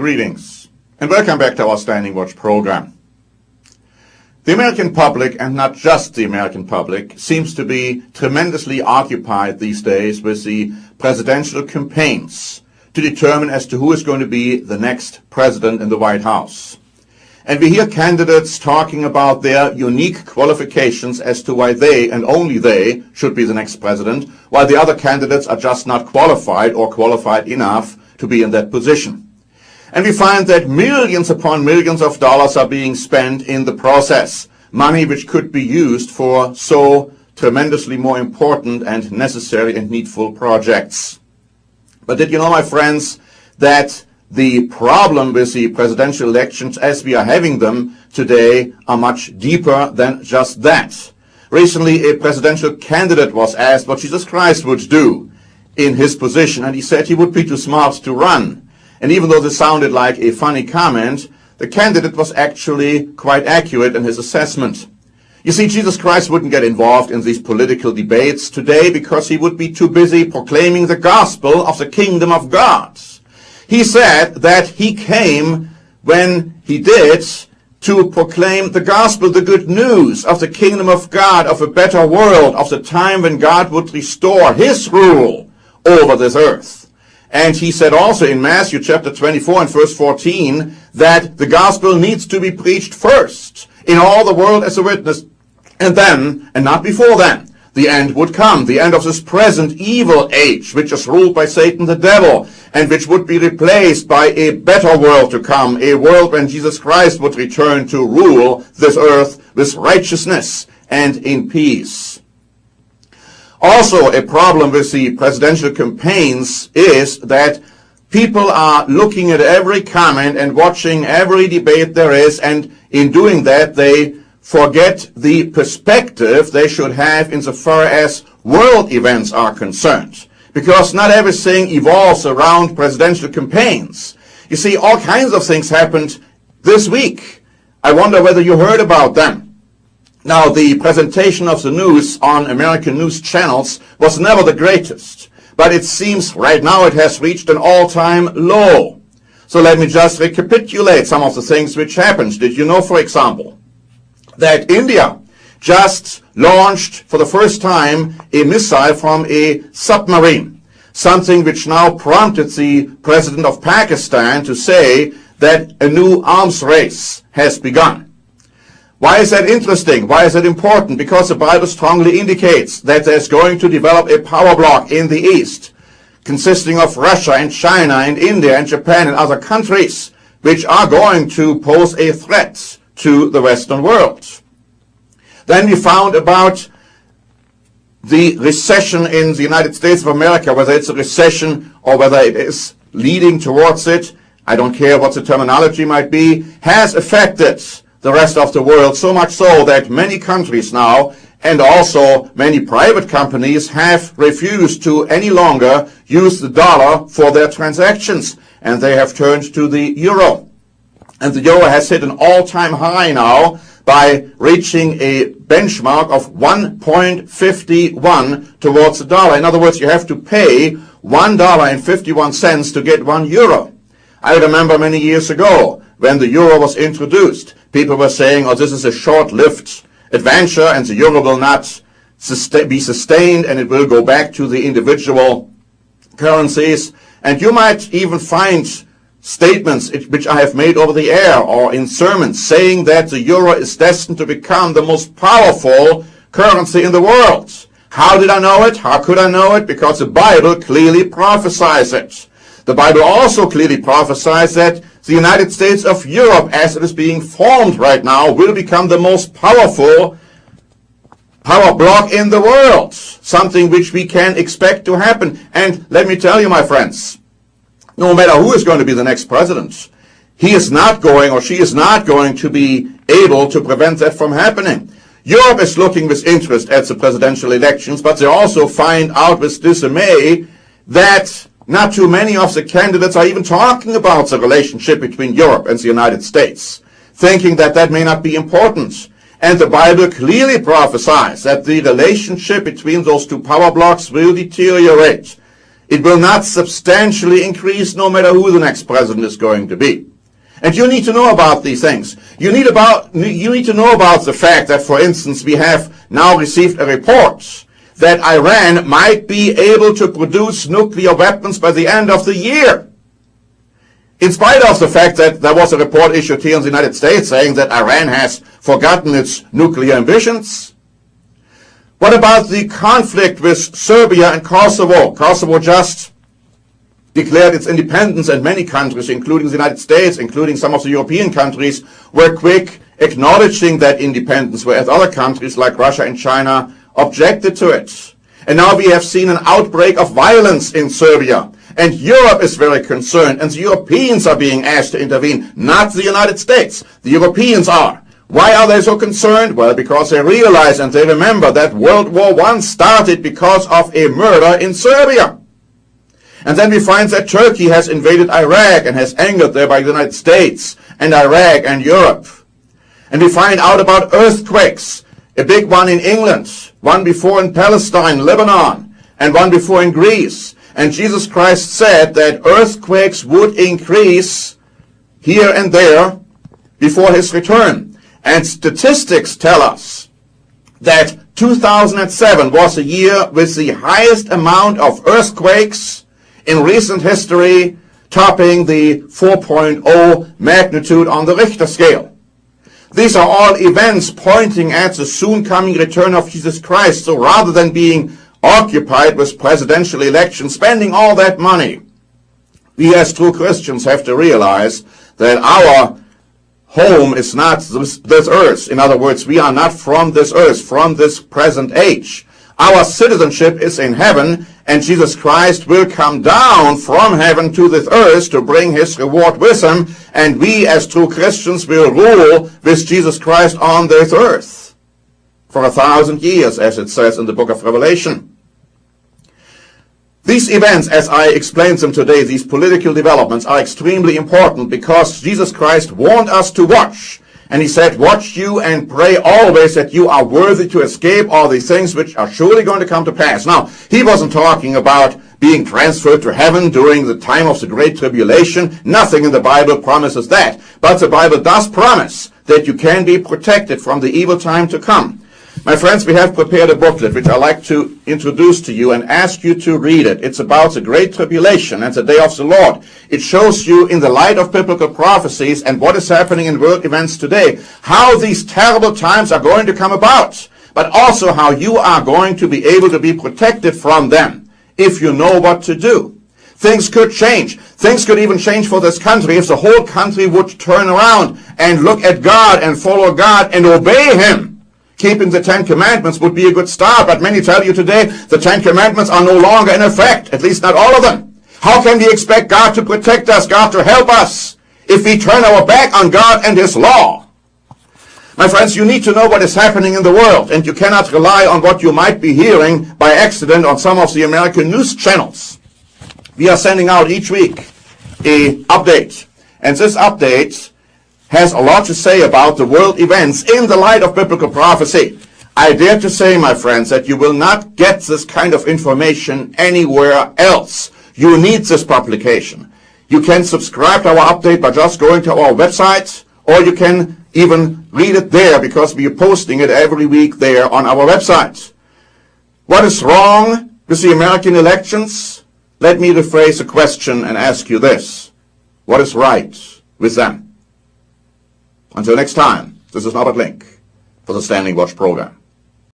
Greetings, and welcome back to our Standing Watch program. The American public, and not just the American public, seems to be tremendously occupied these days with the presidential campaigns to determine as to who is going to be the next president in the White House. And we hear candidates talking about their unique qualifications as to why they, and only they, should be the next president, while the other candidates are just not qualified or qualified enough to be in that position. And we find that millions upon millions of dollars are being spent in the process, money which could be used for so tremendously more important and necessary and needful projects. But did you know, my friends, that the problem with the presidential elections as we are having them today are much deeper than just that? Recently, a presidential candidate was asked what Jesus Christ would do in his position, and he said he would be too smart to run. And even though this sounded like a funny comment, the candidate was actually quite accurate in his assessment. You see, Jesus Christ wouldn't get involved in these political debates today because he would be too busy proclaiming the gospel of the kingdom of God. He said that he came when he did to proclaim the gospel, the good news of the kingdom of God, of a better world, of the time when God would restore his rule over this earth. And he said also in Matthew chapter 24 and verse 14 that the gospel needs to be preached first in all the world as a witness, and then, and not before then, the end would come, the end of this present evil age, which is ruled by Satan the devil, and which would be replaced by a better world to come, a world when Jesus Christ would return to rule this earth with righteousness and in peace. Also, a problem with the presidential campaigns is that people are looking at every comment and watching every debate there is, and in doing that, they forget the perspective they should have insofar as world events are concerned. Because not everything evolves around presidential campaigns. You see, all kinds of things happened this week. I wonder whether you heard about them. Now, the presentation of the news on American news channels was never the greatest, but it seems right now it has reached an all-time low. So let me just recapitulate some of the things which happened. Did you know, for example, that India just launched for the first time a missile from a submarine, something which now prompted the president of Pakistan to say that a new arms race has begun. Why is that interesting? Why is that important? Because the Bible strongly indicates that there's going to develop a power bloc in the East, consisting of Russia and China and India and Japan and other countries, which are going to pose a threat to the Western world. Then we found about the recession in the United States of America, whether it's a recession or whether it is leading towards it, I don't care what the terminology might be, has affected the rest of the world, so much so that many countries now, and also many private companies, have refused to any longer use the dollar for their transactions, and they have turned to the euro. And the euro has hit an all-time high now by reaching a benchmark of 1.51 towards the dollar. In other words, you have to pay $1.51 to get 1 euro. I remember many years ago when the euro was introduced, people were saying, oh, this is a short-lived adventure and the euro will not be sustained and it will go back to the individual currencies. And you might even find statements which I have made over the air or in sermons saying that the euro is destined to become the most powerful currency in the world. How did I know it? How could I know it? Because the Bible clearly prophesies it. The Bible also clearly prophesies that the United States of Europe, as it is being formed right now, will become the most powerful power bloc in the world. Something which we can expect to happen. And let me tell you, my friends, no matter who is going to be the next president, he is not going or she is not going to be able to prevent that from happening. Europe is looking with interest at the presidential elections, but they also find out with dismay that not too many of the candidates are even talking about the relationship between Europe and the United States, thinking that that may not be important. And the Bible clearly prophesies that the relationship between those two power blocs will deteriorate. It will not substantially increase no matter who the next president is going to be. And you need to know about these things. You need to know about the fact that, for instance, we have now received a report that Iran might be able to produce nuclear weapons by the end of the year. In spite of the fact that there was a report issued here in the United States saying that Iran has forgotten its nuclear ambitions. What about the conflict with Serbia and Kosovo? Kosovo just declared its independence, and many countries, including the United States, including some of the European countries, were quick acknowledging that independence, whereas other countries like Russia and China objected to it. And now we have seen an outbreak of violence in Serbia. And Europe is very concerned, and the Europeans are being asked to intervene, not the United States. The Europeans are. Why are they so concerned? Well, because they realize and they remember that World War I started because of a murder in Serbia. And then we find that Turkey has invaded Iraq and has angered there by the United States and Iraq and Europe. And we find out about earthquakes, a big one in England, one before in Palestine, Lebanon, and one before in Greece. And Jesus Christ said that earthquakes would increase here and there before his return. And statistics tell us that 2007 was a year with the highest amount of earthquakes in recent history, topping the 4.0 magnitude on the Richter scale. These are all events pointing at the soon coming return of Jesus Christ. So rather than being occupied with presidential elections, spending all that money, we as true Christians have to realize that our home is not this earth. In other words, we are not from this earth, from this present age. Our citizenship is in heaven, and Jesus Christ will come down from heaven to this earth to bring his reward with him, and we as true Christians will rule with Jesus Christ on this earth for 1,000 years, as it says in the book of Revelation. These events, as I explained them today, these political developments, are extremely important because Jesus Christ warned us to watch. And he said, watch you and pray always that you are worthy to escape all these things which are surely going to come to pass. Now, he wasn't talking about being transferred to heaven during the time of the Great Tribulation. Nothing in the Bible promises that. But the Bible does promise that you can be protected from the evil time to come. My friends, we have prepared a booklet which I'd like to introduce to you and ask you to read it. It's about the Great Tribulation and the Day of the Lord. It shows you in the light of biblical prophecies and what is happening in world events today, how these terrible times are going to come about, but also how you are going to be able to be protected from them if you know what to do. Things could change. Things could even change for this country if the whole country would turn around and look at God and follow God and obey him. Keeping the Ten Commandments would be a good start, but many tell you today the Ten Commandments are no longer in effect, at least not all of them. How can we expect God to protect us, God to help us, if we turn our back on God and his law? My friends, you need to know what is happening in the world, and you cannot rely on what you might be hearing by accident on some of the American news channels. We are sending out each week an update, and this update has a lot to say about the world events in the light of biblical prophecy. I dare to say, my friends, that you will not get this kind of information anywhere else. You need this publication. You can subscribe to our update by just going to our website, or you can even read it there because we are posting it every week there on our website. What is wrong with the American elections? Let me rephrase the question and ask you this. What is right with them? Until next time, this is Norbert Link for the Standing Watch program.